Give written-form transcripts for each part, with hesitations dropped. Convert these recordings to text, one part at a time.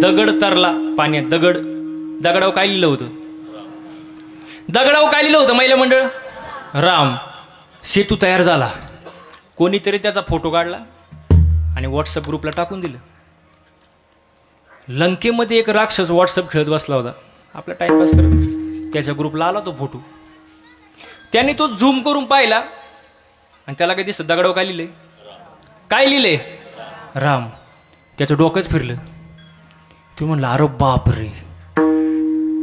दगड तरला पाण्यात. दगडावर काय लिहिलं होतं? दगडावर काय लिहिलं होतं महिला मंडळ? राम. सेतू तयार झाला. कोणीतरी त्याचा फोटो काढला आणि व्हॉट्सअप ग्रुपला टाकून दिलं. लंकेमध्ये एक राक्षस व्हॉट्सअप खेळत बसला होता, आपला टाइमपास करत. त्याच्या ग्रुपला आला तो फोटो. त्याने तो झूम करून पाहिला आणि त्याला काय दिसतं? दगडावर काय लिहिलंय? काय लिहिलंय? राम. त्याचं डोकंच फिरलं. तू म्हणला अरे बाप रे,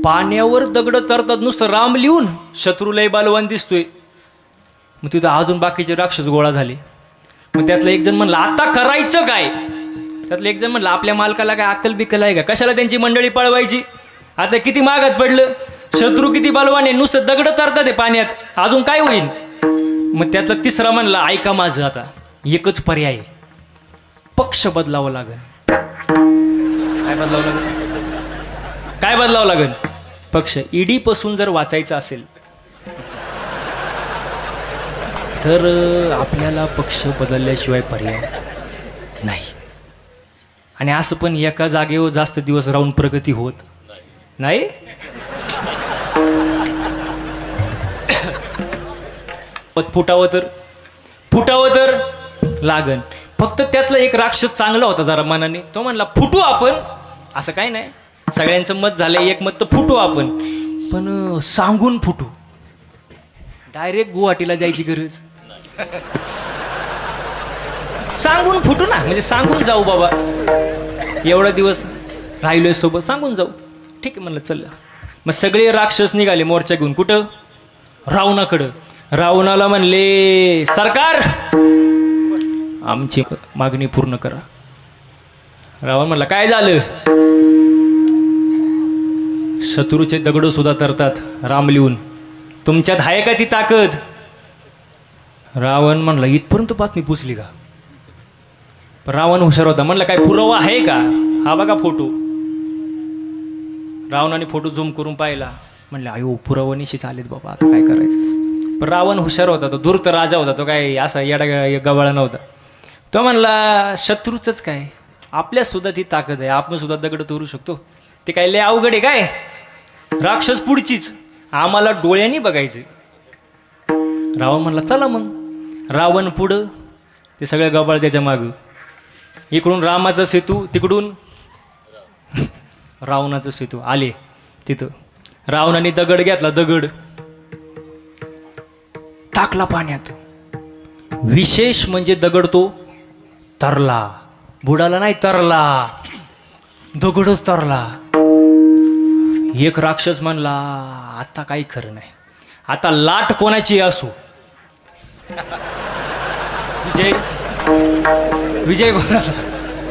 पाण्यावर दगड तरतात नुसतं राम लिहून, शत्रू लय बलवान दिसतोय. मग तिथं अजून बाकीचे राक्षस गोळा झाले. मग त्यातला एक जण म्हणला आता करायचं काय? त्यातलं एक जण म्हणलं आपल्या मालकाला काय अक्कल बिक्कल आहे का? कशाला त्यांची मंडळी पळवायची? आता किती मागात पडलं, शत्रू किती बलवान आहे, नुसतं दगड तरतात आहे पाण्यात, अजून काय होईल? मग त्यातला तिसरा म्हणला ऐका माझं, आता एकच पर्याय, पक्ष बदलावं लागेल. काय बदलावं लागेल? काय बदलावं लागेल? पक्ष. ईडी पासून जर वाचायचं असेल तर आपल्याला पक्ष बदलल्याशिवाय पर्याय नाही. आणि असं पण एका जागेवर जास्त दिवस राहून प्रगती होत नाही. फुटावं तर लागन. फक्त त्यातला एक राक्षस चांगला होता जरा मनाने, तो म्हणला फुटू आपण, असं काही नाही, सगळ्यांचं मत झालंय एक मत, तर फुटू आपण, पण सांगून फुटू. डायरेक्ट गुवाहाटीला जायची गरज, सांगून फुटू ना, म्हणजे सांगून जाऊ बाबा एवढा दिवस राहिलोय सोबत, सांगून जाऊ. ठीक आहे म्हणलं चल. मग सगळे राक्षस निघाले मोर्चा घेऊन. कुठं? रावणाकडं. रावणाला म्हणले सरकार आमची मागणी पूर्ण करा. रावण म्हणला काय झालं? शत्रूचे दगड सुद्धा तरतात राम लिहून, तुमच्यात आहे का ती ताकद? रावण म्हणला इथपर्यंत बातमी पोचली का? रावण हुशार होता, म्हणलं काय पुरावा आहे का? हा बघा फोटो. रावणाने फोटो झूम करून पाहिला, म्हणले अयो पुरावा निश्चित आलेत बाबा, आता काय करायचं? पण रावण हुशार होता, तो धूर्त राजा होता, तो काय असा येडा गवाळा नव्हता. तो म्हणला शत्रूचंच काय, आपल्यात सुद्धा ती ताकद आहे, आपण सुद्धा दगड तोडू शकतो. ते काय लय अवघड आहे काय? राक्षस पुढचीच, आम्हाला डोळ्यांनी बघायचे. रावण म्हणला चला मग. रावण पुढं, ते सगळे गबाळ त्याच्या मागं. इकडून रामाचा सेतू, तिकडून रावणाचा सेतू. आले तिथं. रावणाने दगड घेतला, दगड टाकला पाण्यात. विशेष म्हणजे दगड तो तरला, बुडाला नाही, तरला, दगडच तरला. एक राक्षस म्हणला आता काही खरं नाही, आता लाट कोणाची असो, विजय कोणाचा?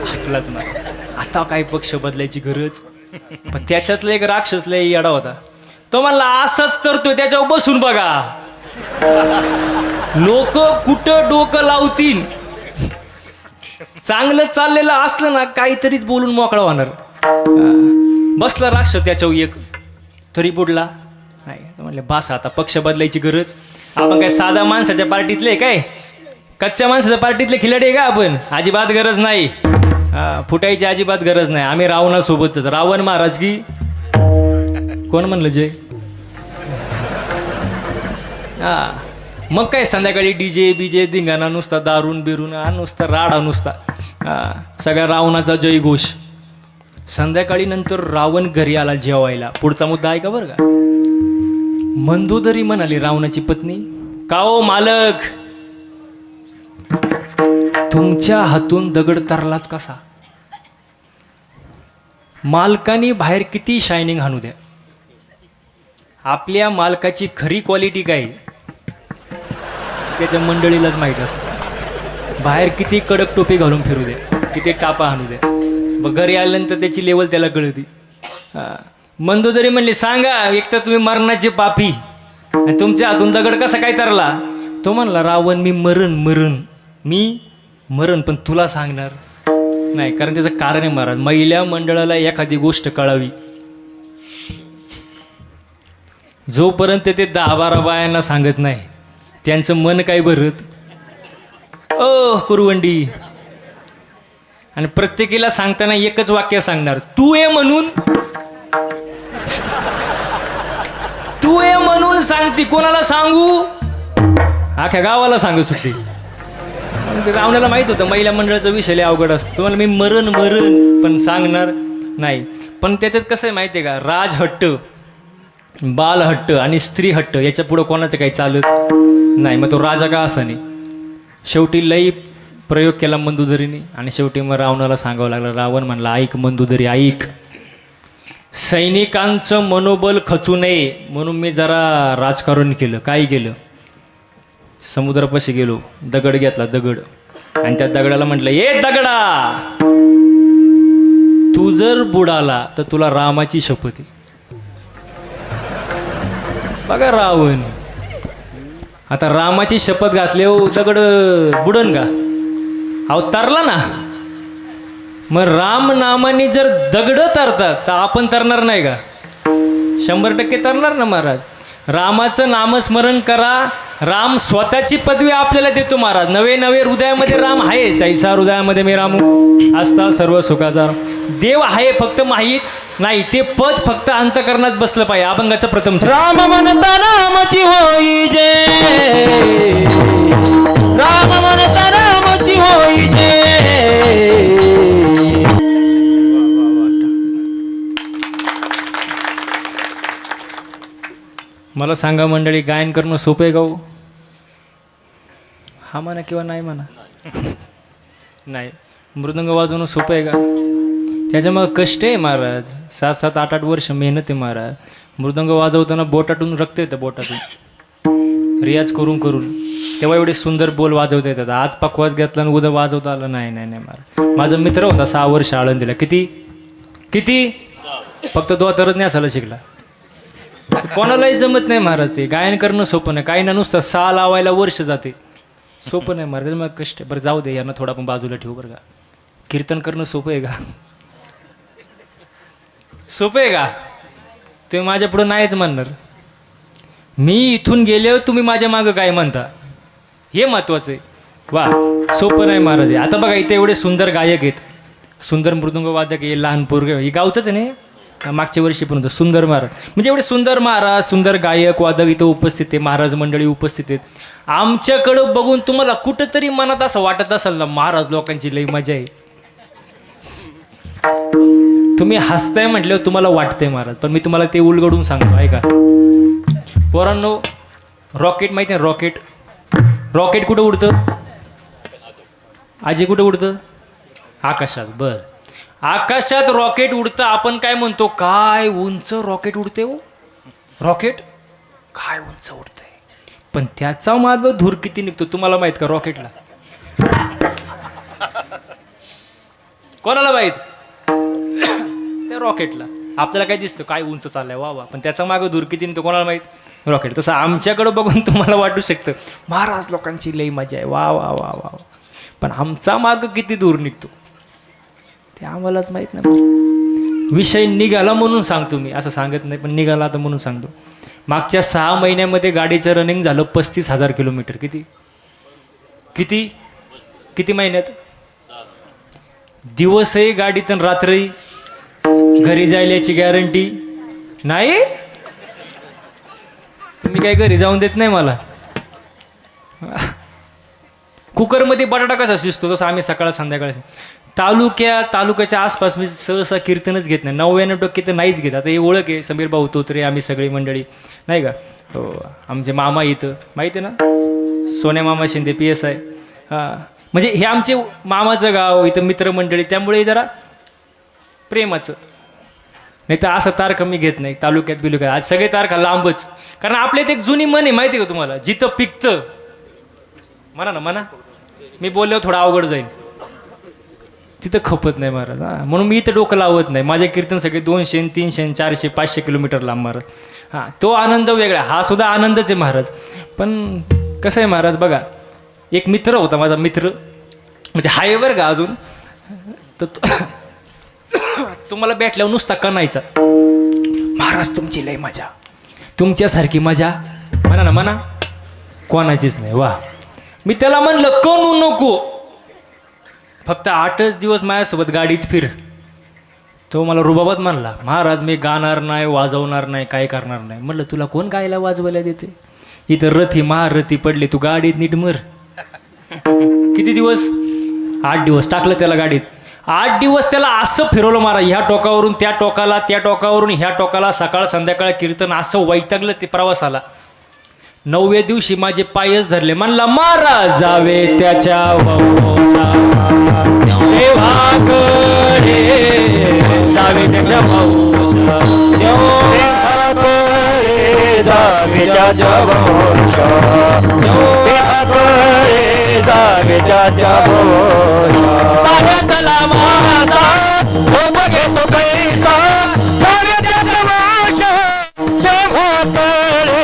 आपलाच नाही. आता काय पक्ष बदलायची गरज. पण त्याच्यातला एक राक्षस लय येडा होता, तो म्हणला असंच तरतोय त्याच्यावर बसून बघा, लोक कुठं डोकं लावतील. चांगलं चाललेलं असलं ना काहीतरीच बोलून मोकळा होणार. बसला राक्षस त्याच्यावर एक, तरी बुडला नाही. म्हणले बास, आता पक्ष बदलायची गरज. आपण काय साधा माणसाच्या पार्टीतले काय, कच्च्या माणसाच्या पार्टीतले खिलाडी आहे का आपण? अजिबात गरज नाही, फुटायची अजिबात गरज नाही. आम्ही रावणासोबतच. रावण महाराज की कोण म्हणलं जय? मग काय संध्याकाळी डीजे बीजे धिंगाणा नुसता, दारून बिरून नुसता, राडा नुसता, सगळ्या रावणाचा जयघोष. संध्याकाळी नंतर रावण घरी आला जेवायला. पुढचा मुद्दा ऐका बरं का. मंदोदरी म्हणाली रावणाची पत्नी, का ओ मालक, तुमच्या हातून दगड तरलाच कसा? मालकाने बाहेर किती शायनिंग हाणू द्या, आपल्या मालकाची खरी क्वालिटी काय त्याच्या मंडळीलाच माहीत असतं. बाहेर किती कडक टोपी घालून फिरू दे, किती टापा हाणू द्या, मग घरी आल्यानंतर त्याची लेवल त्याला कळती. मंदोदरी म्हणली सांगा, एक तर तुम्ही मरणाचे पापी आणि तुमच्या हातून दगड कसा काय तरला? तो म्हणला रावण मी मरण पण तुला सांगणार नाही, कारण त्याचं कारण आहे महाराज, महिला मंडळाला एखादी गोष्ट कळावी. जोपर्यंत ते 10-12 बायांना सांगत नाही त्यांचं मन काय भरत ओ कुरवंडी. आणि प्रत्येकीला सांगताना एकच वाक्य सांगणार, तू ये म्हणून. तू ये म्हणून सांगती, कोणाला सांगू? अख्ख्या गावाला सांगू सुट्टी. ते रावणाला माहित होतं महिला मंडळाचा विषय लय अवघड असतो. तुम्हाला मी मरण पण सांगणार नाही. पण त्याच्यात कसं आहे माहिती आहे का, राजहट्ट, बालहट्ट आणि स्त्री हट्ट याच्या पुढं कोणाचं काही चालत नाही. मग तो राजा का असा नाही. शेवटी लई प्रयोग केला मंदुदरीने आणि शेवटी मग रावणाला सांगावं लागलं. रावण म्हणला, ऐक मंदुदरी ऐक, सैनिकांचं मनोबल खचू नये म्हणून मी जरा राजकारण केलं. काय केलं? समुद्रापाशी गेलो, दगड घेतला, दगड, आणि त्या दगडाला म्हटलं, ए दगडा, तू जर बुडाला तर तुला रामाची शपथ आहे. बघा रावण, आता रामाची शपथ घातली, हो दगड बुडन का? अहो तरला ना. मग राम नामाने जर दगड तरतात तर आपण तरणार नाही का? 100% तरणार ना महाराज. रामाचं नामस्मरण करा, राम स्वतःची पदवी आपल्याला देतो महाराज. नवे नवे हृदयामध्ये राम आहे, तैसा हृदयामध्ये मी रामू असता सर्व सुखाचा. देव आहे फक्त माहीत नाही, ते पद फक्त अंतकरणात बसलं पाहिजे. अभंगाचं प्रथम राम म्हणता रामाची होई जे, राम म्हणता रामाची होई जे. मला सांगा मंडळी, गायन करणं सोपं आहे का हो? हा म्हणा किंवा नाही म्हणा. नाही. मृदंग वाजवणं सोपं आहे का? त्याच्यामुळे कष्ट आहे महाराज. 7-7, 8-8 वर्ष मेहनत आहे महाराज. मृदंग वाजवताना बोटातून रक्त येतं, बोटातून रियाज करून करून. तेव्हा एवढे सुंदर बोल वाजवता येतात. आज पकवाज घेतला आणि उद्या वाजवता आलं नाही. नाही नाही महाराज. माझा मित्र होता 6 वर्ष आळंदीला. किती किती? फक्त दोतरच नाही असायला शिकला. कोणालाही जमत नाही महाराज. ते गायन करणं सोपं नाही. काही ना नुसतं 6 लावायला वर्ष जाते. सोपं नाही महाराज. मग कष्ट. बरं जाऊ दे, यांना थोडा पण बाजूला ठेवू बरं का. कीर्तन करणं सोपं आहे का? सोपं आहे का? तुम्ही माझ्या पुढं नाहीच म्हणणार. मी इथून गेल्यावर तुम्ही माझ्या मागं काय म्हणता हे महत्त्वाचं आहे. वा, सोपं नाही महाराज. आता बघा, इथे एवढे सुंदर गायक आहेत, सुंदर मृदुंग वादक आहे, लहान पोरगे. हे गावचंच आहे नाही, मागच्या वर्षी पण होतं. सुंदर महाराज म्हणजे एवढे सुंदर महाराज, सुंदर गायक वादक इथं उपस्थित आहे, महाराज मंडळी उपस्थित आहेत. आमच्याकडं बघून तुम्हाला कुठंतरी मनात असं वाटत असेल ना, महाराज लोकांची लई मजा आहे. तुम्ही हसताय म्हटल्यावर तुम्हाला वाटतंय महाराज, पण मी तुम्हाला ते उलगडून सांगतो ऐका. पोरांनो, रॉकेट माहिती आहे? रॉकेट रॉकेट कुठं उडतं? आजी कुठं उडतं? आकाशात. बरं, आकाशात रॉकेट उडतं. आपण काय म्हणतो? काय उंच रॉकेट उडते हो. रॉकेट काय उंच उडतंय, पण त्याचा मागं धूर किती निघतो तुम्हाला माहित का? रॉकेटला कोणाला माहित? त्या रॉकेटला. आपल्याला काय दिसतं? काय उंच चाललंय, वा वा, पण त्याचा मागं धूर किती निघतो कोणाला माहित? रॉकेट. तसं आमच्याकडं बघून तुम्हाला वाटू शकतं महाराज लोकांची लई मजा आहे, वा वा वा वा, पण आमचा मागं किती दूर निघतो ते आम्हालाच माहीत नाही. विषय निघाला म्हणून सांगतो मी, असं सांगत नाही, पण निघाला आता म्हणून सांगतो. मागच्या 6 महिन्यामध्ये गाडीचं रनिंग झालं 35,000 किलोमीटर. किती किती किती महिन्यात? दिवसही गाडीत आणि रात्री घरी जायल्याची गॅरंटी नाही. तुम्ही काय घरी जाऊन देत नाही मला. कुकरमध्ये बटाटा कसा शिजतो तसं आम्ही सकाळ संध्याकाळ तालुक्याच्या आसपास मी सहसा कीर्तनच घेत नाही. 99% तर नाहीच घेत. आता हे ओळख आहे, समीर भाऊ तोत्रे, आम्ही सगळी मंडळी नाही का. हो, आमचे मामा इथं माहिती आहे ना, सोन्या मामा शिंदे PSI. हां, म्हणजे हे आमचे मामाचं गाव, इथं मित्रमंडळी, त्यामुळे जरा प्रेमाचं. नाही तर असं तारखा मी घेत नाही तालुक्यात बिलुक्यात. आज सगळे तारखा लांबच, कारण आपल्यात एक जुनी म्हण आहे माहिती आहे का तुम्हाला? जिथं पिकतं, म्हणा ना म्हणा, मी बोलल्यावर थोडं अवघड जाईल, तिथं खपत नाही महाराज. हां, म्हणून मी इथं डोकं लावत नाही. माझे कीर्तन सगळे 200, 300, 400, 500 किलोमीटर लांब महाराज. हां, तो आनंद वेगळा, हा सुद्धा आनंदच आहे महाराज. पण कसं आहे महाराज बघा, एक मित्र होता माझा, मित्र म्हणजे हाय बरं का अजून, तर तुम्हाला भेटल्यावर नुसता कणायचा, महाराज तुमची लय मजा, तुमच्यासारखी मजा म्हणा ना म्हणा कोणाचीच नाही. वा, मी त्याला म्हणलं कणू नको, फक्त 8च दिवस माझ्यासोबत गाडीत फिर. तो मला रुबाबात म्हणला, महाराज मी गाणार नाही, वाजवणार नाही, काय करणार नाही. म्हटलं तुला कोण गायला वाजवायला देते? इथं रथी महारथी पडले, तू गाडीत नीट मर. किती दिवस? 8 दिवस टाकलं त्याला गाडीत. 8 दिवस त्याला असं फिरवलं मारा, ह्या टोकावरून त्या टोकाला, त्या टोकावरून ह्या टोकाला, सकाळ संध्याकाळ कीर्तन, असं वैतागलं ते प्रवासाला. 9व्या दिवशी माझे पायच धरले. म्हणला महाराज जावे त्याच्या वंशा, देवाकडे जावे त्याच्या वंशा, देवाकडे जावे त्याच्या वंशा, देवाकडे जावे त्याच्या वंशा. ताऱ्यातला मासा तो बघेतो पैसा, जावे त्याच्या वंशा, देवाकडे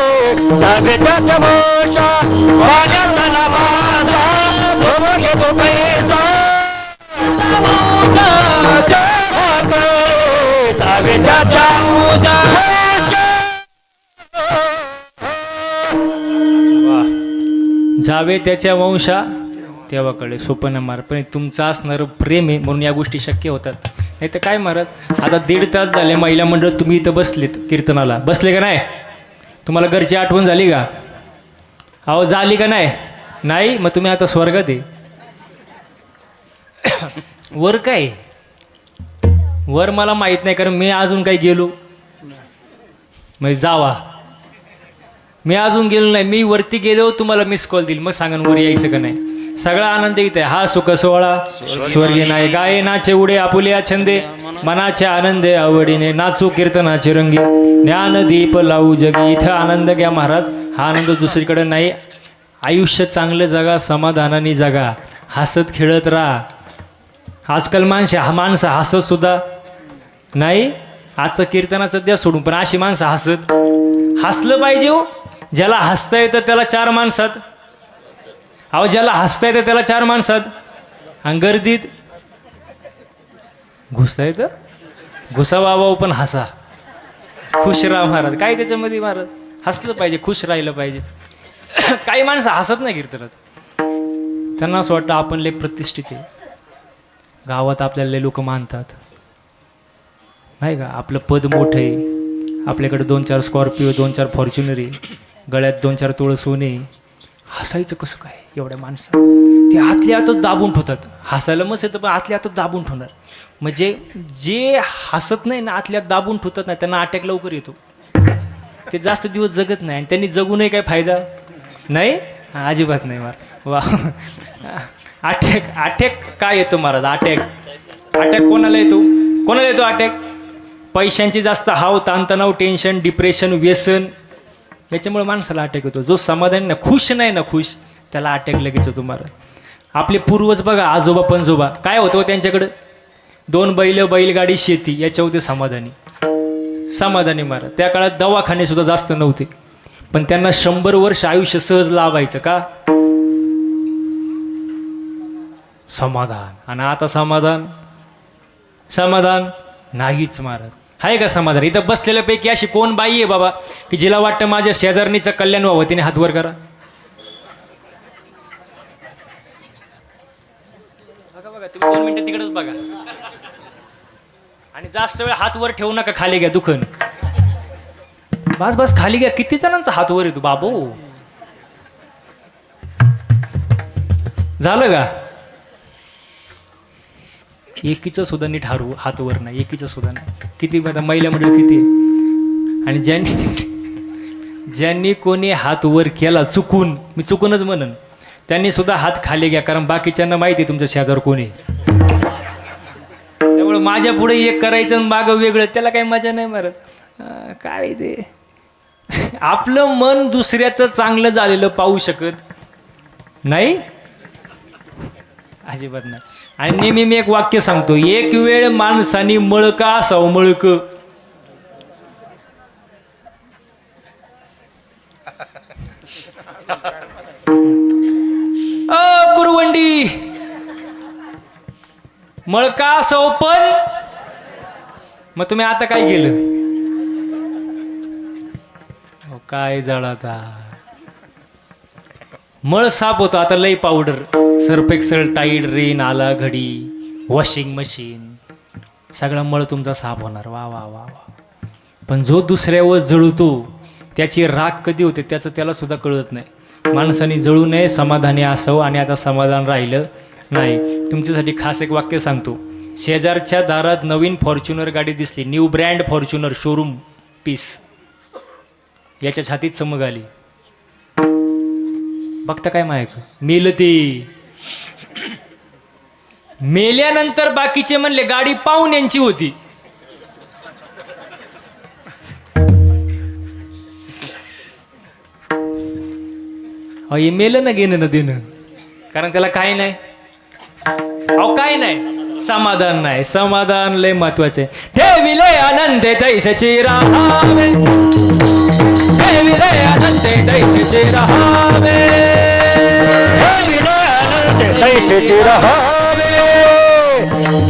जावे त्याच्या वंशा. ताऱ्यातला मासा तो बघेतो पैसा, देवाकडे जावे त्याच्या वंशा. जावे त्याच्या वंशा देवाकडे. सोपं नाही महाराज, पण तुमचं असणारं प्रेम आहे म्हणून या गोष्टी शक्य होतात. नाही तर काय महाराज, आता 1.5 तास झाले महिला मंडळ तुम्ही इथं बसलेत कीर्तनाला. बसले का नाही? तुम्हाला घरची आठवण झाली का? अहो झाली का नाही? नाही, मग तुम्ही आता स्वर्गात आहे. वर काय? वर मला माहीत नाही, कारण मी अजून काही गेलो म्हणजे जावा. मी अजून गेलो नाही. मी वरती गेलो तुम्हाला मिस कॉल देईल, मग सांगा वर यायचं का नाही. सगळा आनंद इथे. हा सुख सोहळा स्वर्गीय नाही, गाये नाचे उडे आपुल्या छंदे, मनाच्या आनंदे आवडीने नाचू कीर्तनाचे रंगी, ज्ञानदीप लावू जगी. इथं आनंद घ्या महाराज, हा आनंद दुसरीकडे नाही. आयुष्य चांगलं जगा, समाधानाने जगा, हसत खेळत राहा. आजकाल माणसं हसत सुद्धा नाही. आजचं कीर्तनाचं द्या सोडून, पण अशी माणसं हसलं पाहिजे हो. ज्याला हसता येतं त्याला 4 माणसात, अहो ज्याला हसता येतं त्याला 4 माणसात, आणि गर्दीत घुसता येतं. घुसा बाबा पण हसा, खुश राहा महाराज. काय त्याच्यामध्ये महाराज? हसलं पाहिजे, खुश राहिलं पाहिजे. काही माणसं हसत नाही कीर्तनात, त्यांना असं वाटतं आपण लय प्रतिष्ठित आहे, गावात आपल्याला लय लोक मानतात, नाही का, आपलं पद मोठं आहे, आपल्याकडे 2-4 स्कॉर्पिओ, 2-4 फॉर्च्युनर आहे, गळ्यात 2-4 तोळ सोने. हसायचं कसं काय एवढ्या माणसं? ते आतल्या आतच दाबून ठेवतात. हसायला मस्त येतं, पण आतल्या आतच दाबून ठेवणार. म्हणजे जे हसत नाही ना, आतल्यात दाबून ठेवतात ना, त्यांना अटॅक लवकर येतो. ते जास्त दिवस जगत नाही, आणि त्यांनी जगूनही काय फायदा नाही. अजिबात नाही मार. वा, अटॅक काय येतो महाराज? अटॅक कोणाला येतो? कोणाला येतो अटॅक? पैशांची जास्त हाव, ताणतणाव, टेन्शन, डिप्रेशन, व्यसन, याच्यामुळे माणसाला अटॅक येतो. जो समाधान ना, खुश नाही ना, खुश, त्याला अटॅक लगेच होतो महाराज. आपले पूर्वज बघा, आजोबा पणजोबा, काय होतं त्यांच्याकडं? 2 बैल, बैलगाडी, शेती, याच्यावर ते समाधानी महाराज. त्या काळात दवाखाने सुद्धा जास्त नव्हते, पण त्यांना 100 वर्ष आयुष्य सहज लाभायचं. का? समाधान. आणि आता समाधान नाहीच महाराज. आहे का समाधान? इथं बसलेल्यापैकी अशी कोण बाई आहे बाबा की जिला वाटतं माझ्या शेजारणीचं कल्याण व्हावं? तिने हात वर करा. बघा तुम्ही 2 मिनिटं तिकडेच बघा, आणि जास्त वेळ हात वर ठेवू नका, खाली घ्या दुखन. बस खाली घ्या. किती जणांचा हात वर येतो बाबू? झालं का? एकीचं सुद्धा नीट हात वर नाही, एकीचं सुद्धा नाही. किती महिला मंडळ किती? आणि ज्यांनी कोणी हात वर केला चुकून, मी चुकूनच म्हणन, त्यांनी सुद्धा हात खाली घ्या, कारण बाकीच्यांना माहिती आहे तुमच्या शेजार कोणी. त्यामुळे माझ्या पुढे एक करायचं आणि मागं वेगळं, त्याला काही मजा नाही मारत. काय ते आपलं मन दुसऱ्याचं चांगलं झालेलं पाहू शकत नाही, अजिबात नाही. आणि नेहमी मी एक वाक्य सांगतो, एक वेळ माणसानी मळका असावं, मळक. कुरवंडी मळका असावं, पण मग तुम्ही आता काय केलं? काय जळता? मळ साफ होतो. आता लई पावडर, सर्फ एक्सेल, टाईड, रेन आला, घडी, वॉशिंग मशीन, सगळा मळ तुमचा साफ होणार. वा वा वा वा. पण जो दुसऱ्यावर जळतो त्याची राग कधी होते त्याचं त्याला सुद्धा कळत नाही. माणसाने जळू नये, समाधानी असावं. आणि आता समाधान राहिलं नाही. तुमच्यासाठी खास एक वाक्य सांगतो. शेजारच्या दारात नवीन फॉर्च्युनर गाडी दिसली, new brand Fortuner, showroom piece. याच्या छातीत चमक आली. बघता काय माहिती, मेलं ते. मेल्यानंतर बाकीचे म्हणले गाडी पाहुण्यांची होती. हे मेलं ना, घेणं ना देणं. कारण त्याला काय नाही, अहो काय नाही, समाधान नाही. समाधान लय महत्वाचे. ठेविले आनंदे तैसेचे राहावे, ठेविले आनंदे तैसेचे राहावे, ठेविले आनंद तैसेचे राहावे,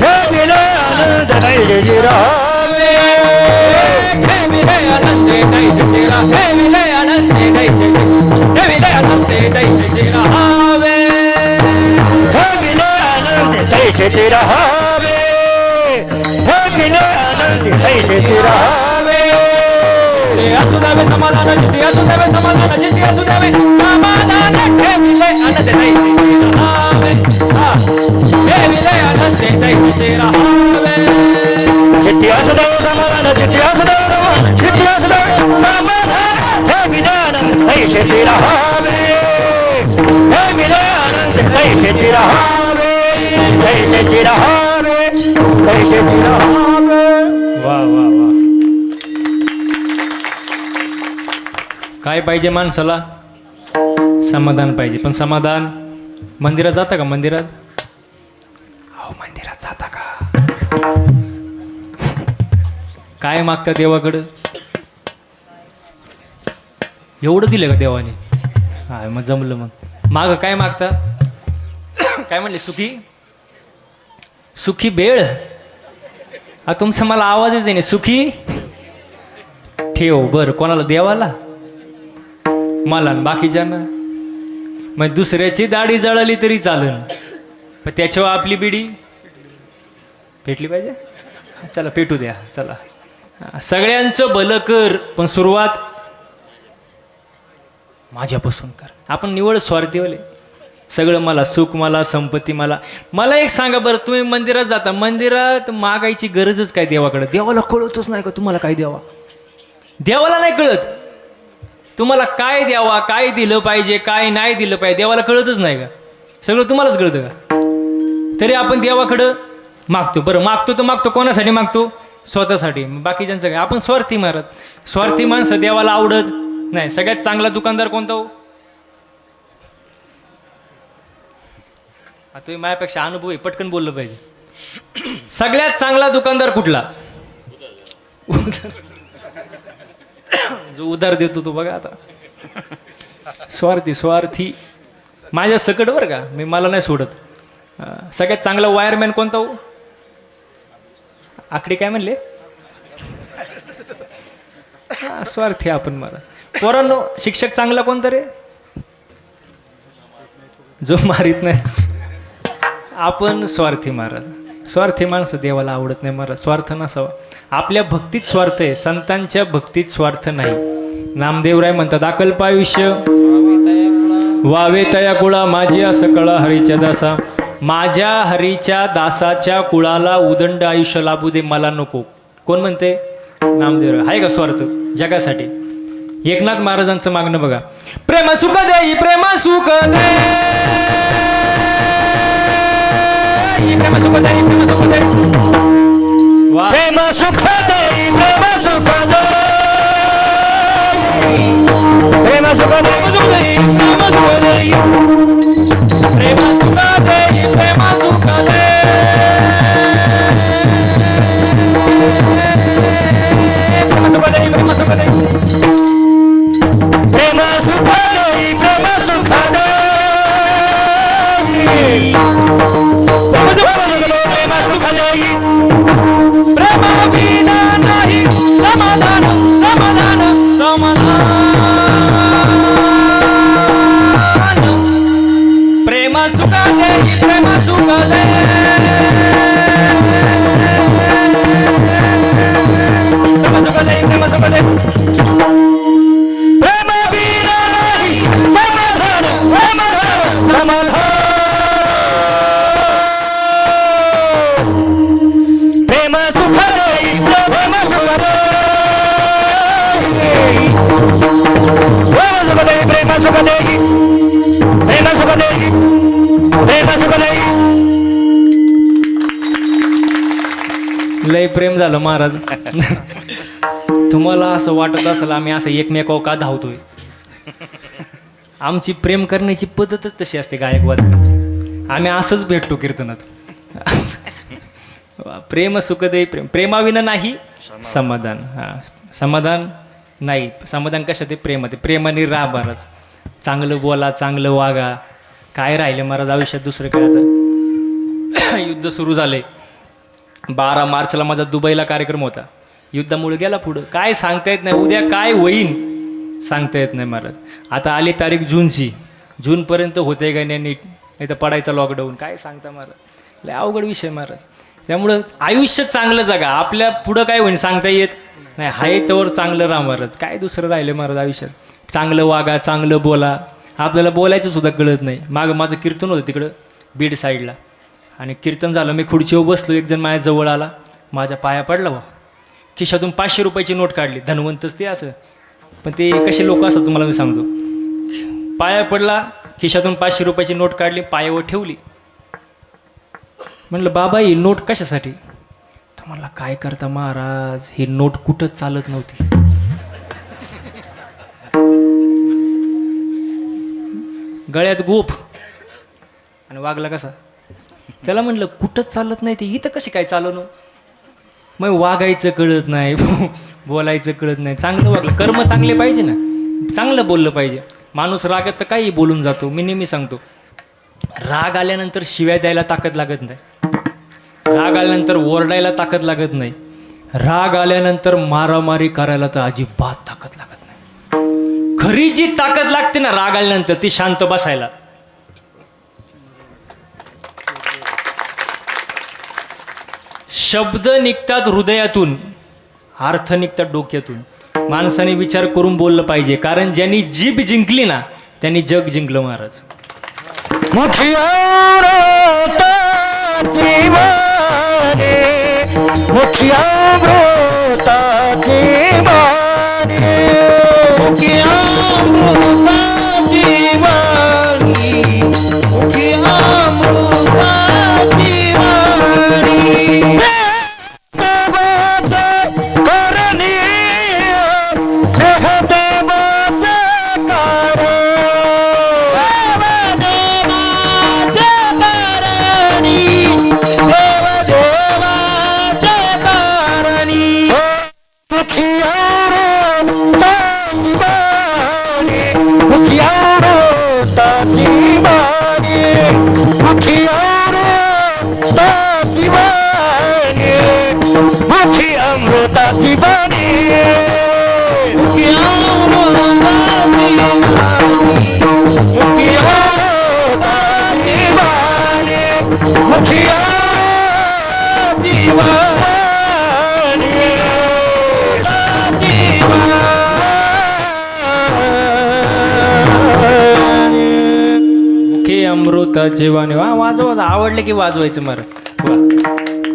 ठेविले आनंद तैसेचे राहावे, ठेविले आनंदे तैसेचे राहावे, ठेविले आनंदे तैसेचे, ठेविले आनंदे तैसेचे राहावे, ठेविले आनंद तैसेचे राहावे, ठेविले आनंद तैसेचे राहावे. असू द्यावे समाधान जिथे, असू द्यावे समाधान जिथे, असू द्यावे समाधान. ठेविले आनंद तैसेचे राहावे, ठेविले आनंद तैसेचे राहावे, जिथे असू द्यावे समाधान, जिथे असू द्यावे समाधान, जिथे असू द्यावे समाधान. ठेविले आनंद तैसेचे राहावे, ठेविले आनंद तैसेचे राहावे, तैसेचे राहावे, तैसेचे राहावे. वा वा वा. काय पाहिजे माणसाला? समाधान पाहिजे. पण समाधान मंदिरात जाता का? मंदिरात, अहो मंदिरात जाता का? काय मागता देवाकडं? एवढं दिलं का देवाने? हा मग जमलं. मग माग काय मागता? काय म्हणले? सुखी सुखी बेळ. तुमचा मला आवाजच नाही. सुखी ठेव. बरं, कोणाला? देवाला, मला, बाकीच्यांना. मग दुसऱ्याची दाढी जळाली तरी चालन, पण त्याच्यावर आपली बिडी पेटली पाहिजे. चला पेटू द्या. चला, सगळ्यांचं भलं कर, पण सुरुवात माझ्यापासून कर. आपण निवड स्वार्थीवाले. सगळं मला, सुख मला, संपत्ती मला. मला एक सांगा बरं, तुम्ही मंदिरात जाता, मंदिरात मागायची गरजच काय देवाकडे? देवाला कळतच नाही का तुम्हाला काय द्यावा? देवाला नाही कळत तुम्हाला काय द्यावा, काय दिलं पाहिजे, काय नाही दिलं पाहिजे. देवाला कळतच नाही का? सगळं तुम्हालाच कळतं का? तरी आपण देवाकडं मागतो. बरं, मागतो तर मागतो कोणासाठी मागतो? स्वतःसाठी. बाकीच्यांचं काय? आपण स्वार्थी महाराज. स्वार्थी माणसं देवाला आवडत नाही. सगळ्यात चांगला दुकानदार कोणता हो? तुम्ही माझ्यापेक्षा अनुभव आहे, पटकन बोललं पाहिजे. सगळ्यात चांगला दुकानदार कुठला? जो उधार देतो तो. बघा आता, स्वार्थी. स्वार्थी माझ्या सकट बरं का, मला नाही सोडत. सगळ्यात चांगला वायरमॅन कोणता हो? आकडे काय म्हणले? स्वार्थी आपण. मला पोरांनो, शिक्षक चांगला कोणता रे? जो मारित नाही. आपण स्वार्थी महाराज. स्वार्थी माणसं देवाला आवडत नाही महाराज. स्वार्थ नसावा. आपल्या भक्तीत स्वार्थ आहे, संतांच्या भक्तीत स्वार्थ नाही. नामदेवराय म्हणतात, अकल्पायुष्य वावे तया कुळा माझी असं कळा हरीच्या दासा. माझ्या हरीच्या दासाच्या कुळाला उदंड आयुष्य लाभू दे, मला नको. कोण म्हणते? नामदेवराय. आहे का स्वार्थ जगासाठी? एकनाथ महाराजांचं मागणं बघा. प्रेम सुख दे, प्रेम सुख दे, प्रेम सुख दे, प्रेम सुख दे. वा. प्रेम सुख दे, प्रेम सुख दे, प्रेम सुख दे, प्रेम सुख दे, प्रेम सुख दे, प्रेम सुख दे, प्रेम सुख दे, प्रेम सुख दे, प्रेम सुख दे, प्रेम सुख दे, प्रेम सुख दे. प्रेम विना नाही समाधान, समाधान, समाधान. देई प्रेम सुख देई प्रेम सुख देई प्रेम सुख देई प्रेम सुख देई. लय प्रेम झालं महाराज. तुम्हाला असं वाटत असेल आम्ही असं एकमेकावर का धावतोय. आमची प्रेम करण्याची पद्धतच तशी असते गायकवादाची. आम्ही असंच भेटतो कीर्तनात. प्रेम सुख दे प्रेम प्रेमाविना नाही समाधान. हां समाधान नाही. समाधान कशात आहे प्रेमात. प्रेमाने राहा महाराज. चांगलं बोला चांगलं वागा. काय राहिलं महाराज आयुष्यात दुसरं काय. आता युद्ध सुरू झाले. 12 मार्चला माझा दुबईला कार्यक्रम होता. युद्धामुळे गेला पुढं. काय सांगता येत नाही. उद्या काय होईन सांगता येत नाही महाराज. आता आली तारीख जूनची. जूनपर्यंत होते का नाही नीट. नाही तर पडायचा लॉकडाऊन. काय सांगता महाराज. लय अवघड विषय महाराज. त्यामुळं आयुष्य चांगलं जगा. आपल्या पुढं काय होईन सांगता येत नाही. हाय तोवर चांगलं राहा महाराज. काय दुसरं राहिलं महाराज आयुष्यात. चांगलं वागा चांगलं बोला. आपल्याला बोलायचं सुद्धा कळत नाही. मागं माझं कीर्तन होतं तिकडं बीड साईडला. आणि कीर्तन झालं. मी खुर्चीवर बसलो. एक जण माझ्या जवळ आला. माझ्या पाया पडला बा. खिशातून 500 रुपयाची नोट काढली. धनवंतच ते असं. पण ते कसे लोक असतात तुम्हाला मी सांगतो. पाया पडला. खिशातून 500 रुपयाची नोट काढली. पायावर ठेवली. म्हणलं बाबा ही नोट कशासाठी. तर म्हणला काय करता महाराज ही नोट कुठंच चालत नव्हती. गळ्यात गोफ आणि वागला कसा. त्याला म्हणलं कुठंच चालत नाही ते इथं कशी काय चालवणं. मग वागायचं कळत नाही. बोलायचं कळत नाही. चांगलं वागलं. कर्म चांगले पाहिजे ना. चांगलं बोललं पाहिजे. माणूस रागात तर काही बोलून जातो. मी नेहमी सांगतो राग आल्यानंतर शिव्या द्यायला ताकद लागत नाही. राग आल्यानंतर ओरडायला ताकद लागत नाही. राग आल्यानंतर मारामारी करायला तर अजिबात ताकद लागत नाही. खरी जी ताकद लागते ना राग आल्यानंतर ती शांत बसायला. शब्द निघतात हृदयातून. अर्थ निघतात डोक्यातून. माणसाने विचार करून बोललं पाहिजे. कारण ज्यांनी जीभ जिंकली ना त्यांनी जग जिंकलं महाराज. अमृता जीवाने. वा वाजवा. आवडलं की वाजवायचं मार.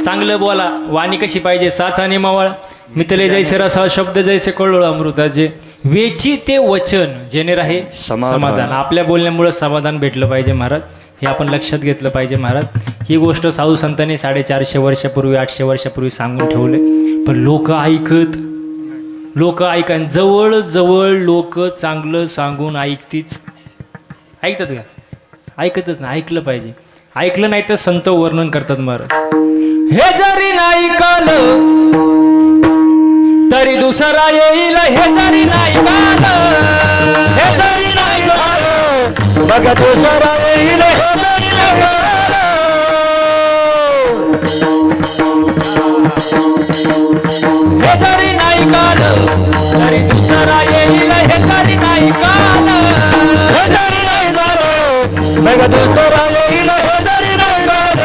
चांगलं बोला. वाणी कशी पाहिजे साचाने मावळ. मितले जैसे रसा शब्द जैसे कळोळ अमृताचे. वेची ते वचन जेणे राहे समाधान. आपल्या बोलण्यामुळे समाधान भेटलं पाहिजे महाराज. हे आपण लक्षात घेतलं पाहिजे महाराज. ही गोष्ट साधू संतांनी 450 वर्षापूर्वी 800 वर्षापूर्वी सांगून ठेवले. पण लोक ऐका जवळ जवळ लोक चांगलं सांगून ऐकतात का. ऐकतच नाही. ऐकलं पाहिजे. ऐकलं नाही तर संत वर्णन करतात महाराज. हे जरी नाही काल तरी दुसरा येईल. हे जरी नाही काल हे जरी नाही काल बघा दुसरा येईल. हे जरी नाही काल हे जरी नाही काल तरी दुसरा येईल. हे जरी नाही काल हे जरी नाही काल बघा दुसरा येईल. हे जरी नाही काल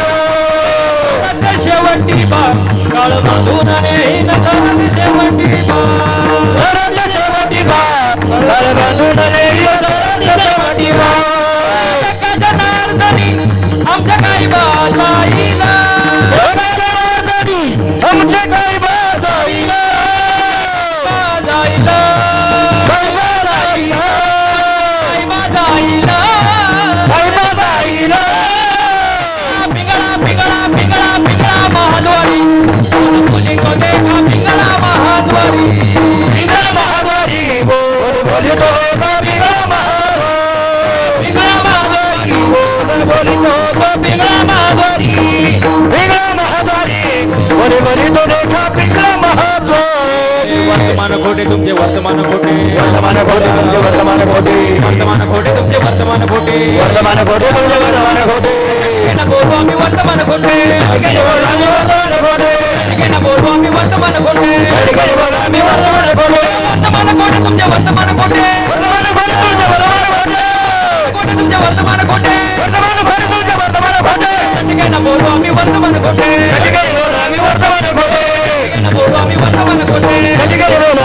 शेवटी काळ बांधून येईन. शेवटी शेवटी काळ बांधून येईल. शेवटी जनार्दनी आमच्या काही बाजाईला. आमच्या काही बाजाईला. बाजाईला वर्तमान खोटे तुमचे वर्तमान खोटे वर्तमान खोटे तुमचे वर्तमान खोटे वर्तमान खोटे तुमचे वर्तमान खोटे वर्तमान खोटे तुमचे वर्तमान खोटे ना बोलू आम्ही वर्तमान खोटे आम्ही वर्तमान खोटे ना बोलू आम्ही वर्तमान खोटे आम्ही वर्तमान खोटे वर्तमान खोटे तुमचे वर्तमान खोटे वर्तमान खोटे तुमचे वर्तमान खोटे खोटे तुमचे वर्तमान खोटे वर्तमान खोटे तुमचे वर्तमान खोटे ना बोलू आम्ही वर्तमान खोटे आम्ही वर्तमान खोटे ना बोलू आम्ही वर्तमान खोटे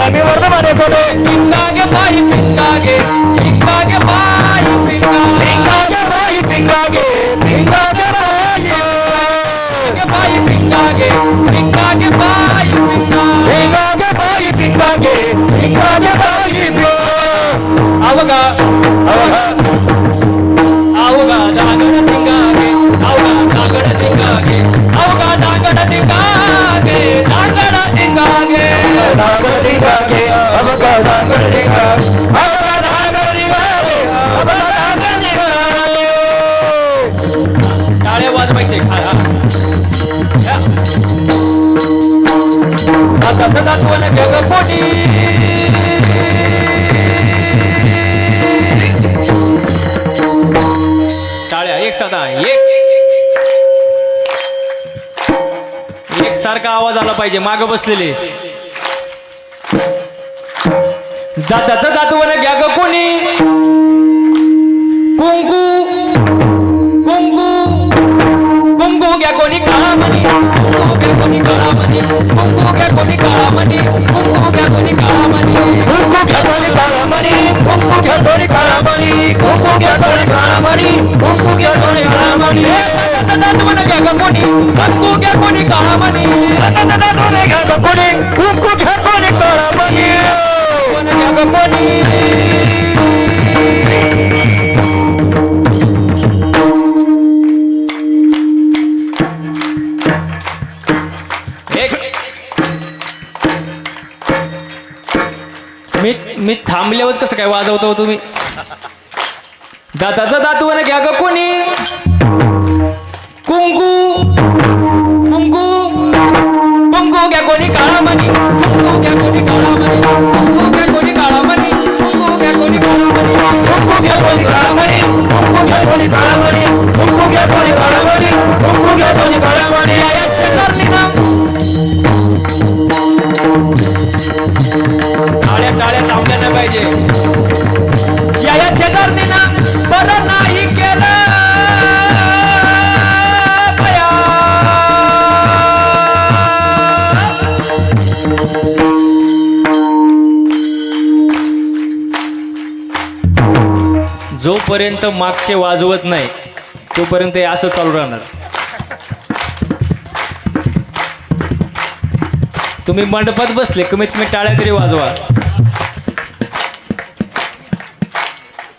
आम्ही वर्तमान खोटे पिंगागे बाई पिंगागे पिंगागे बाई पिंगागे पिंगागे पिंगागे बाई पिंगागे पिंगागे बाई पिंगागे बाई पिंगागे पिंगागे बाई आवगा आवगा दागड दिंगागे आवगा दागड दिंगागे आवगा दागड दिंगागे दागड दिंगागे दागड दिंगागे अवगा दागड दिंगागे अवगा दागड दिंगागे अवगा दागड दिंगागे टाळ्या वाजवायचे हाताचं दातवण जग पोटी टाळ्या एक साधा एक सारखा आवाज आला पाहिजे माग बसलेले दाताचं दातवण घ्या ग कोणी कुंकू कुंकू कुंकू घ्या कोणी काळामणी कुंकू घ्या कोणी काळामणी कुंकू घ्या कोणी काळामणी कुंकू घ्या कोणी काळामणी कुंकू घ्या कोणी काळामणी कुंकू घ्या कोणी काळामणी कुंकू घ्या कोणी काळामणी कुंकू घ्या कोणी काळामणी दातवण घ्या ग कोणी कुंकू घ्या कोणी काळामणी दातवण घ्या ग कोणी कुंकू घ्या कोणी काळामणी घ्या ग कोणी मी थांबल्यावर कसं काय वाजवतो तुम्ही दाताचं दातवण घ्या ग कोणी कुंकू कुंकू कुंकू घ्या कोणी काळामणी कुंकू घ्या कोणी काळामणी कुंकू घ्या कोणी काळामणी कुंकू घ्या कोणी काळामणी कुंकू घ्या कोणी काळामणी कुंकू घ्या कोणी काळामणी कुंकू घ्या कोणी काळामणी कुंकू घ्या कोणी काळामणी टाळ्या टाळ्या थांबल्या नाही पाहिजे या शेजारनीना बरं नाही केलं बया. जोपर्यंत मागचे वाजवत नाही तोपर्यंत हे असं चालू राहणार. तुम्ही मंडपात बसले कमीत कमी टाळ्या तरी वाजवा.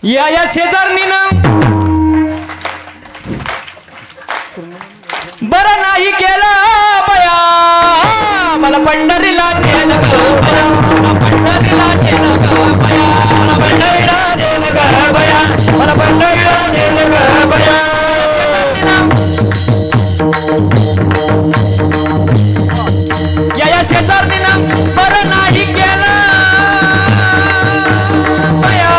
या शेजारणीनं बरं नाही केलं बया मला पंढरीला नेलं ग बया मला पंढरीला नेलं ग बया मला पंढरीला नेलं ग बया मला पंढरीला नेलं ग बया. या शेजारणीनं बरं नाही केलं बया.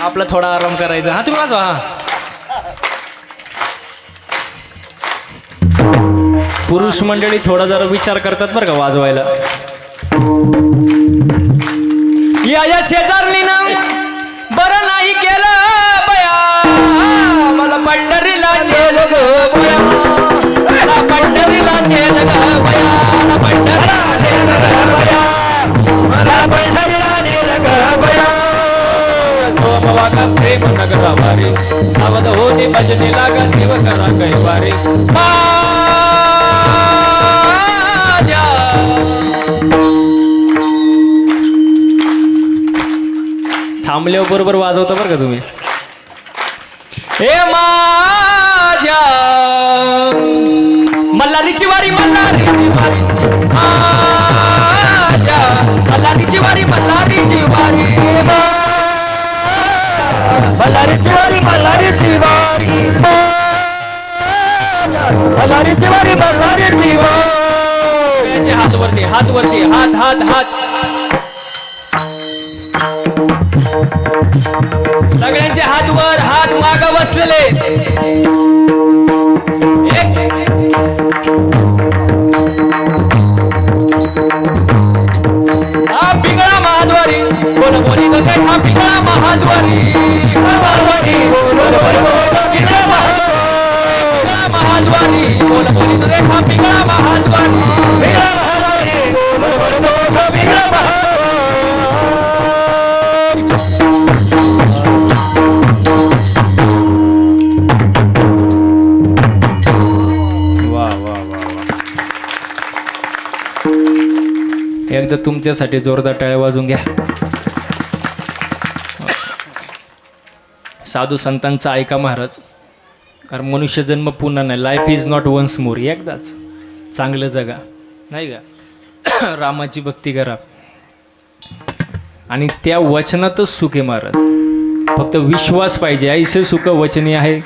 आपला थोडा आराम करायचा. हा तुम्ही वाजवा. हा पुरुष मंडळी थोडा जरा विचार करतात बरं का वाजवायला. या शेजारणीनं बरं नाही केलं बया मला पंढरीला नेलं ग बया मला पंढरीला नेलं ग बया मला पंढरीला नेलं ग बया मला पंढरीला नेलं ग बया. सोमवा का प्रेम नगरा वारे सावध होते भजने लागा देव करा कैवारे माझ्या. थांबल्यावर बरोबर वाजवता बरं का तुम्ही. हे माझ्या मल्हारीची वारी मल्हारीची वारी माझ्या मल्हारीची वारी मल्हारीची वारी मल्हारीची वारी मल्हारीची वारी मल्हारीची वारी मल्हारीची वारी. सगळ्यांचे हात वरती, हात वरती, हात हात हात. सगळ्यांचे हात वर, हात माग बसलेले. एक हा पिंगळा महाद्वारी बोल बोली तो काय हा पिंगळा महाद्वारी. पिंगळा महाद्वारी बोल बोली तो काय हा पिंगळा महाद्वारी. एकदा तुमच्यासाठी जोरदार टाळ्या वाजून घ्या. साधू संतांचा ऐका महाराज, कारण मनुष्य जन्म पुन्हा नाही. Life is not once more. एकदाच चांगलं जगा, नाही का. रामाची भक्ती करा आणि त्या वचनातच सुख आहे महाराज. फक्त विश्वास पाहिजे. ऐसे सुख वचनी आहे,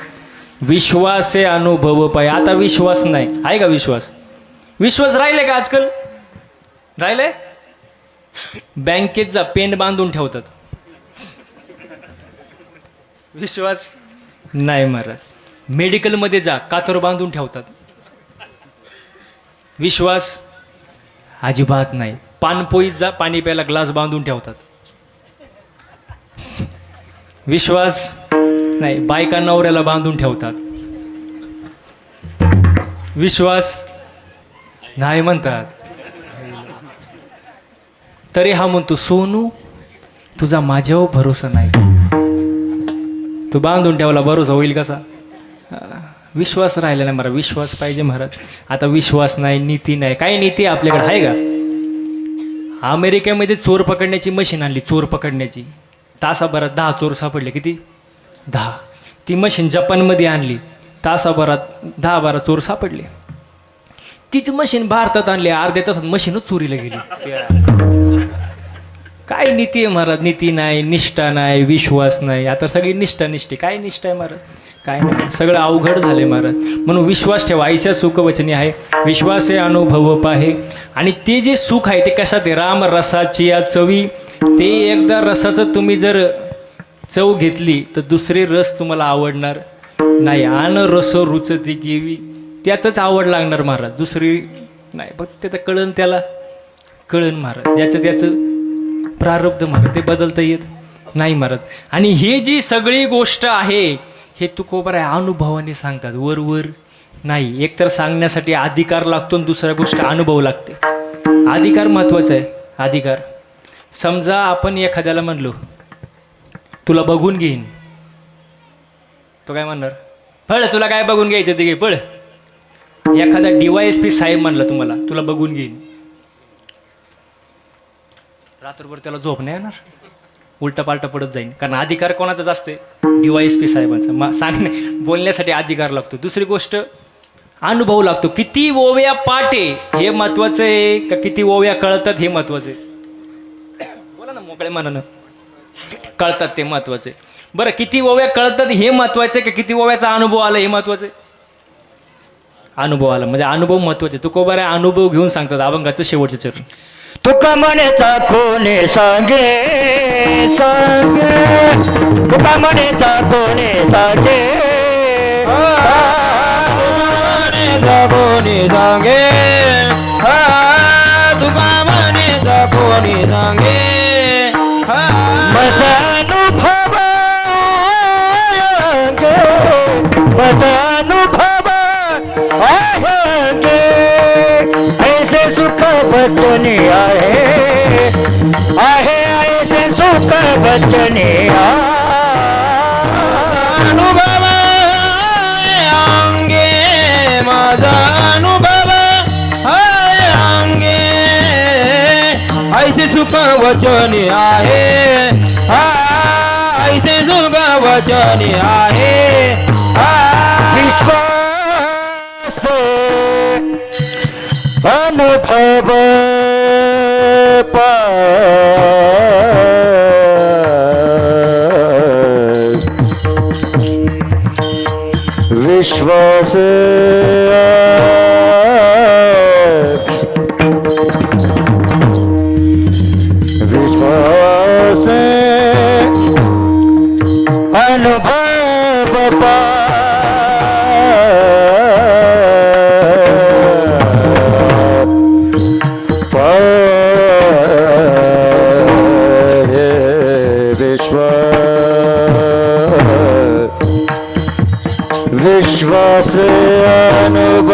विश्वास आहे अनुभव पाहिजे. आता विश्वास नाही आहे का? विश्वास विश्वास राहिले का आजकाल? राहिले? बँकेत जा, पेन बांधून ठेवतात. विश्वास नाही महाराज. मेडिकलमध्ये जा, कातर बांधून ठेवतात. विश्वास अजिबात नाही. पानपोईत जा, पाणी प्यायला ग्लास बांधून ठेवतात. विश्वास नाही. बायका नवऱ्याला बांधून ठेवतात. विश्वास नाही म्हणतात. तरी हा म्हणतो, सोनू तुझा माझ्यावर भरोसा नाही. तू बांधून ठेवला, भरोसा होईल कसा? विश्वास राहिला नाही महाराज. विश्वास पाहिजे महाराज. आता विश्वास नाही, नीती नाही. काय नीती आपल्याकडे आहे का? अमेरिकेमध्ये चोर पकडण्याची मशीन आणली. चोर पकडण्याची तासाभरात 10 चोर सापडले. किती? 10. ती मशीन जपानमध्ये आणली. तासाभरात 10-12 चोर सापडले. तीच मशीन भारतात आणली. अर्ध्या तासात मशीनच चोरीला गेली. काय नीती आहे महाराज? नीती नाही, निष्ठा नाही, विश्वास नाही. आता सगळी निष्ठा निष्ठी. काय निष्ठा आहे महाराज? काय नाही. सगळं अवघड झाले महाराज. म्हणून विश्वास ठेवा. ऐसा सुख वचनी आहे, विश्वास आहे अनुभव पाहे. आणि ते जे सुख आहे ते कशात आहे? राम रसाची या चवी. ते एकदा रसाचं तुम्ही जर चव घेतली तर दुसरे रस तुम्हाला आवडणार नाही. आन रस रुचती केवी, त्याचंच आवड लागणार महाराज. दुसरी नाही. फक्त त्याचं कळण, त्याला कळण महाराज. ज्याचं त्याचं प्रारब्ध महाराज, ते बदलता येत नाही महाराज. आणि हे जी सगळी गोष्ट आहे हे तुकोबर आहे अनुभवाने सांगतात. वर नाही. एकतर सांगण्यासाठी अधिकार लागतो आणि दुसऱ्या गोष्ट अनुभव लागते. अधिकार महत्वाचा आहे. अधिकार. समजा आपण एखाद्याला म्हणलो तुला बघून घेईन, तो काय म्हणणार? पळ, तुला काय बघून घ्यायचं ते घे, पळ. एखादा DYSP साहेब म्हणला तुम्हाला तुला बघून घेईन, रात्रभर त्याला झोप नाही येणार, उलटा पालटा पडत जाईन. कारण अधिकार कोणाचाच असते? DYSP साहेबांचा. सांगणे बोलण्यासाठी अधिकार लागतो. दुसरी गोष्ट अनुभव लागतो. किती ओव्या पाटे हे महत्वाचं आहे का किती ओव्या कळतात हे महत्वाचं आहे? बोला ना मोकळे मनानं. कळतात ते महत्वाचे. बरं, किती ओव्या कळतात हे महत्वाचे का किती ओव्याचा अनुभव आला हे महत्वाचे? अनुभव आला म्हणजे अनुभव महत्वाचे. तुकोबार अनुभव घेऊन सांगतात अभंगाचं शेवटचं चरण. तुका म्हणेचा कोणी सांगे सांगे, तुका म्हणेचा कोणी सांगे, कोणी सांगे, तुका म्हणेचा कोणी सांगे. माझा अनुभव माझा अनुभव आहे, ऐसे सुख बचने आहे ऐसे सुख बचने अनुभव अंगे माझा अनुभव अंगे ऐसे सुख वचने आहे ऐसे सुख वचने आहे. विश्वास अनुभव विश्वास विश्वास अनुभव विश्वास अनुभव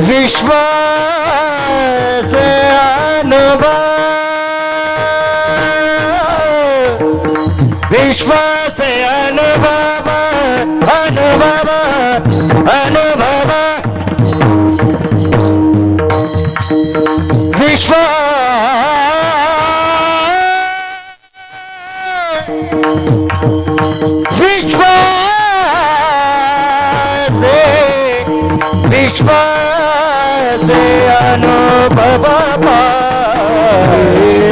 विश्वास अनुभव विश्वास अनुभव अनुभव अनुभव विश्वास विश्वास अनुभव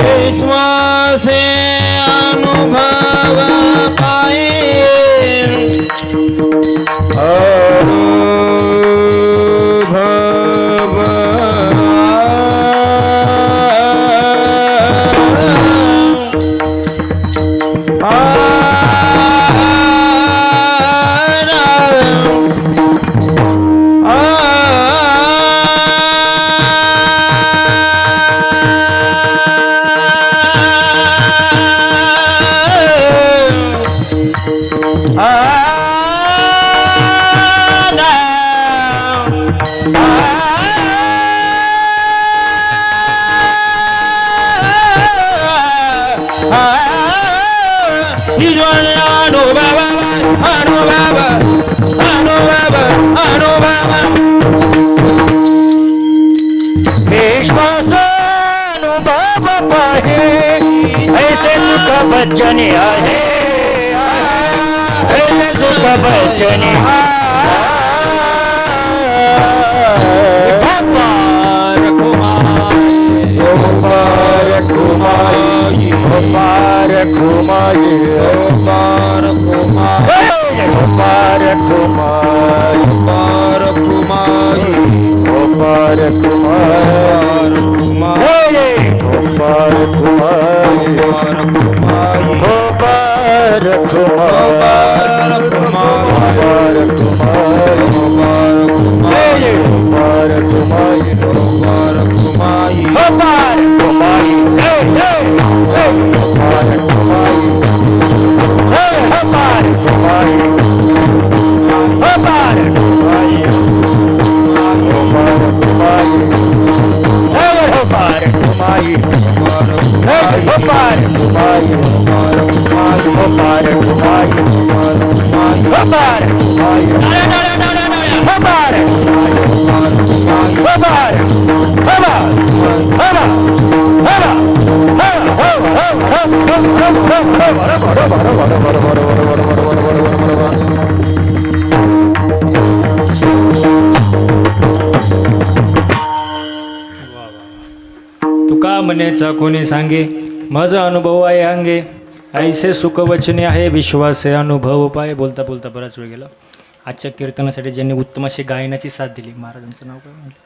विश्वास अनुभव पाए ऐसे सुख बच्चने आहे ऐसे सुख बच्चने तुका म्हणेचा कोणी सांगे माझा अनुभव आहे अंगे ऐसे सुख वचने आहे विश्वास आहे अनुभव पाय. बोलता बोलता बराच वेळ गेला. आजच्या कीर्तनासाठी ज्यांनी उत्तम अशी गायनाची साथ दिली महाराजांचं नाव काय म्हटलं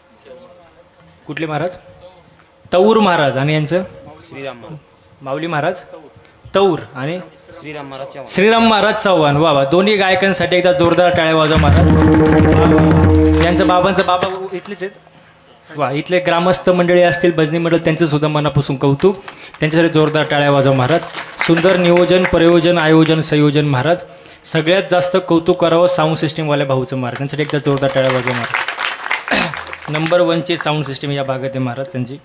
कुठले महाराज तौर महाराज आणि यांचं माऊली महाराज तौर आणि श्रीराम महाराज चव्हाण. वा वा दोन्ही गायकांसाठी एकदा जोरदार टाळ्या वाजवा महाराज. यांचं बाबांचं बाबा इथलेच आहेत. वा इथले ग्रामस्थ मंडळी असतील भजनी मंडळ त्यांचं सुद्धा मनापासून कौतुक. त्यांच्यासाठी जोरदार टाळ्या वाजवा महाराज. सुंदर नियोजन प्रयोजन आयोजन संयोजन महाराज. सगळ्यात जास्त कौतुक करावं साऊंड सिस्टीमवाल्या भाऊचं महाराज. त्यांच्यासाठी एकदा जोरदार टाळ्या वाजवा महाराज. नंबर 1ची साऊंड सिस्टीम या भागात आहे महाराज. त्यांची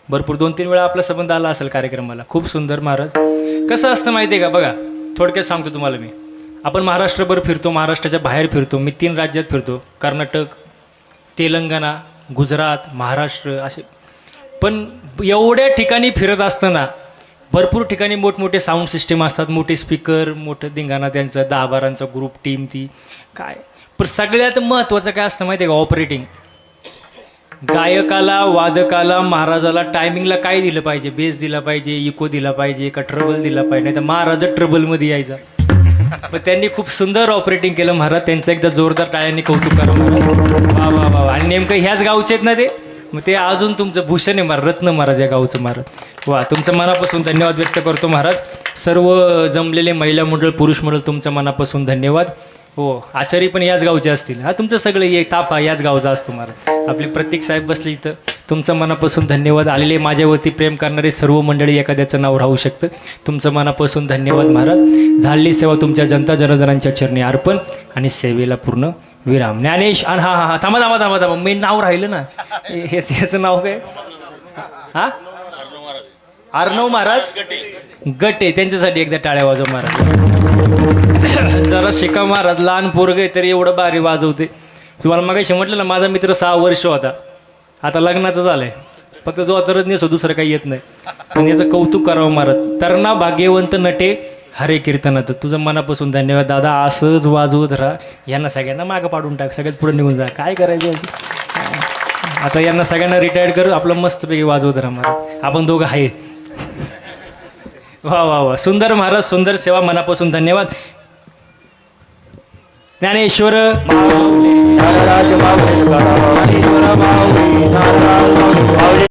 भरपूर 2-3 वेळा आपला संबंध आला असेल कार्यक्रमाला. खूप सुंदर महाराज. कसं असतं माहिती आहे का बघा थोडक्यात सांगतो तुम्हाला मी. आपण महाराष्ट्रभर फिरतो महाराष्ट्राच्या बाहेर फिरतो. मी 3 राज्यात फिरतो कर्नाटक तेलंगणा गुजरात महाराष्ट्र असे. पण एवढ्या ठिकाणी फिरत असताना भरपूर ठिकाणी मोठमोठे साऊंड सिस्टीम असतात, मोठे स्पीकर, मोठं धिंगाणा त्यांचं, 10-12 ग्रुप टीम ती काय. पण सगळ्यात महत्त्वाचं काय असतं माहिती आहे का, ऑपरेटिंग. गायकाला, वादकाला, महाराजाला टायमिंगला काय दिलं पाहिजे, बेस दिला पाहिजे, इको दिला पाहिजे का ट्रबल दिला पाहिजे, नाही तर महाराज ट्रबलमध्ये यायचा. पण त्यांनी खूप सुंदर ऑपरेटिंग केलं महाराज. त्यांचं एकदा जोरदार टाळ्यांनी कौतुक करा महाराज. वा वा वा. आणि नेमकं ह्याच गावचे आहेत ना ते, मग ते अजून तुमचं भूषण आहे महाराज, रत्न महाराज या गावचं महाराज. वा, तुमचं मनापासून धन्यवाद व्यक्त करतो महाराज. सर्व जमलेले महिला मंडळ, पुरुष मंडळ, तुमचं मनापासून धन्यवाद. हो, आचारी पण याच गावचे असतील. हा, तुमचं सगळं एक तापा याच गावचा असतो महाराज. आपले प्रत्येक साहेब बसले इथं, तुमचं मनापासून धन्यवाद. आलेले माझ्यावरती प्रेम करणारे सर्व मंडळी, एखाद्याचं नाव राहू शकतं. तुमचं मनापासून धन्यवाद महाराज. झालेली सेवा तुमच्या जनता जनार्दनांच्या चरणी अर्पण आणि सेवेला पूर्ण विराम. ज्ञानेश आणि हा हा हा थांबा थांबा थांबा थांबा, मी नाव राहिलं ना, याचं नाव काय? हा, अर्णव महाराज गटे. त्यांच्यासाठी एकदा टाळ्या वाजव महाराज. जरा शिका महाराज, लहान पोरग आहे तरी एवढं भारी वाजवते. तुम्हाला मगाशी म्हटलं ना, माझा मित्र 6 वर्ष होता, आता लग्नाचं झालंय, फक्त जो तरच नेसो, दुसरं काही येत नाही. पण याचं कौतुक करावं महाराज. तरणा भाग्यवंत नटे हरे कीर्तनात. तुझं मनापासून धन्यवाद दादा. असंच वाजवत राहा. यांना सगळ्यांना मागं पाडून टाक, सगळ्यात पुढे निघून जा. काय करायचं याचं? आता यांना सगळ्यांना रिटायर्ड कर, आपलं मस्तपैकी वाजवत राहा महाराज. आपण दोघं आहे. वा वा वा, सुंदर महाराज, सुंदर सेवा, मनापासून धन्यवाद. ज्ञानेश्वर नाराज माऊली, नाराज माऊली, नाराज माऊली.